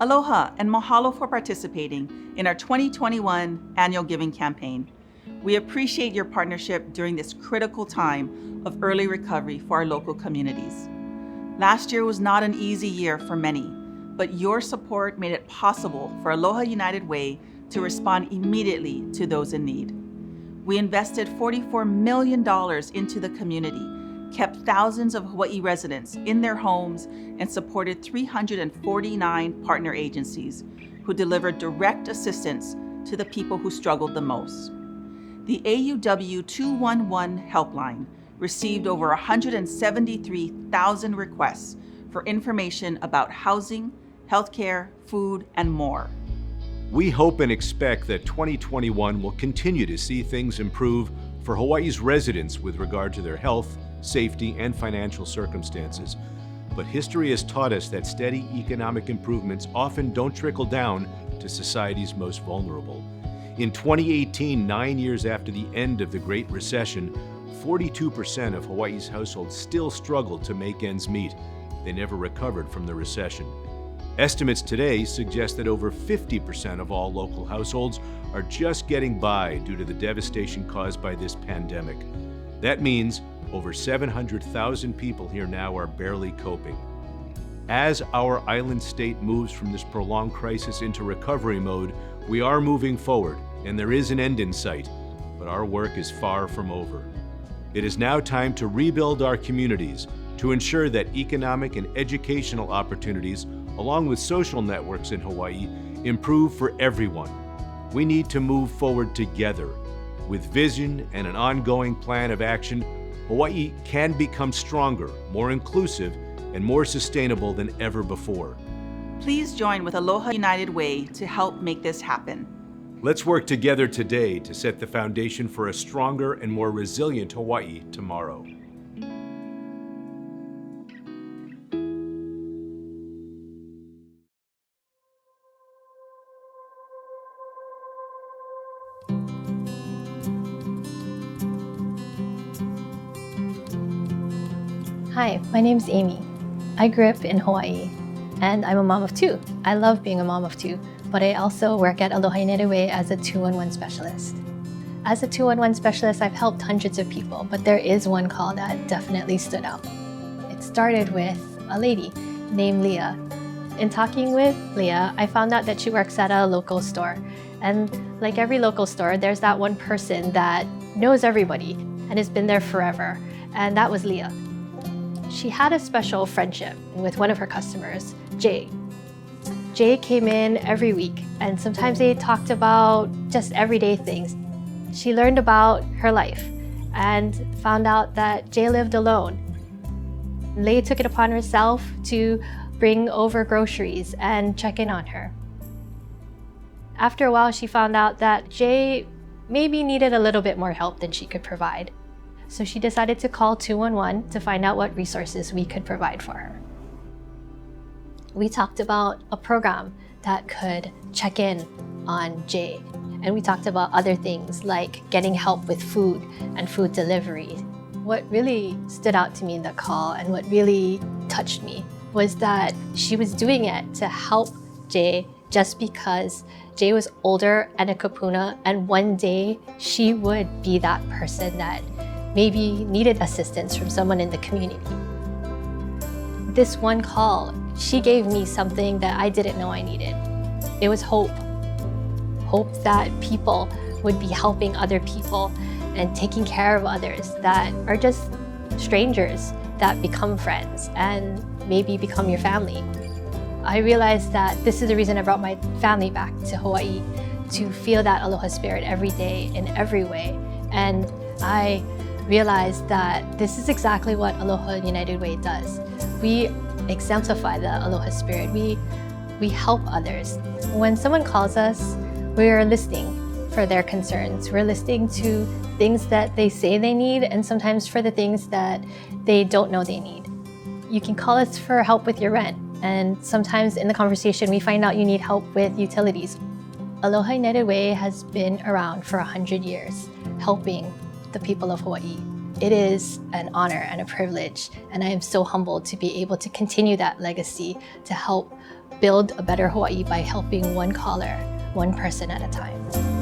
Aloha and mahalo for participating in our 2021 annual giving campaign. We appreciate your partnership during this critical time of early recovery for our local communities. Last year was not an easy year for many, but your support made it possible for Aloha United Way to respond immediately to those in need. We invested $44 million into the community, kept thousands of Hawaii residents in their homes, and supported 349 partner agencies who delivered direct assistance to the people who struggled the most. The AUW 211 helpline received over 173,000 requests for information about housing, healthcare, food, and more. We hope and expect that 2021 will continue to see things improve for Hawaii's residents with regard to their health, safety, and financial circumstances. But history has taught us that steady economic improvements often don't trickle down to society's most vulnerable. In 2018, 9 years after the end of the Great Recession, 42% of Hawaii's households still struggled to make ends meet. They never recovered from the recession. Estimates today suggest that over 50% of all local households are just getting by due to the devastation caused by this pandemic. That means over 700,000 people here now are barely coping. As our island state moves from this prolonged crisis into recovery mode, we are moving forward, and there is an end in sight, but our work is far from over. It is now time to rebuild our communities to ensure that economic and educational opportunities, along with social networks in Hawaii, improve for everyone. We need to move forward together. With vision and an ongoing plan of action, Hawaii can become stronger, more inclusive, and more sustainable than ever before. Please join with Aloha United Way to help make this happen. Let's work together today to set the foundation for a stronger and more resilient Hawaii tomorrow. Hi, my name's Amy. I grew up in Hawaii, and I'm a mom of two. I love being a mom of two, but I also work at Aloha United Way as a 211 specialist. As a 211 specialist, I've helped hundreds of people, but there is one call that definitely stood out. It started with a lady named Leah. In talking with Leah, I found out that she works at a local store. And like every local store, there's that one person that knows everybody and has been there forever, and that was Leah. She had a special friendship with one of her customers, Jay. Jay came in every week, and sometimes they talked about just everyday things. She learned about her life and found out that Jay lived alone. Leah took it upon herself to bring over groceries and check in on her. After a while, she found out that Jay maybe needed a little bit more help than she could provide. So she decided to call 211 to find out what resources we could provide for her. We talked about a program that could check in on Jay, and we talked about other things like getting help with food and food delivery. What really stood out to me in the call and what really touched me was that she was doing it to help Jay just because Jay was older and a kapuna, and one day she would be that person that maybe needed assistance from someone in the community. This one call, she gave me something that I didn't know I needed. It was hope. Hope that people would be helping other people and taking care of others that are just strangers that become friends and maybe become your family. I realized that this is the reason I brought my family back to Hawaii, to feel that aloha spirit every day in every way. And I realized that this is exactly what Aloha United Way does. We exemplify the aloha spirit. We help others. When someone calls us, we're listening for their concerns. We're listening to things that they say they need, and sometimes for the things that they don't know they need. You can call us for help with your rent, and sometimes in the conversation we find out you need help with utilities. Aloha United Way has been around for 100 years, helping the people of Hawaii. It is an honor and a privilege, and I am so humbled to be able to continue that legacy to help build a better Hawaii by helping one caller, one person at a time.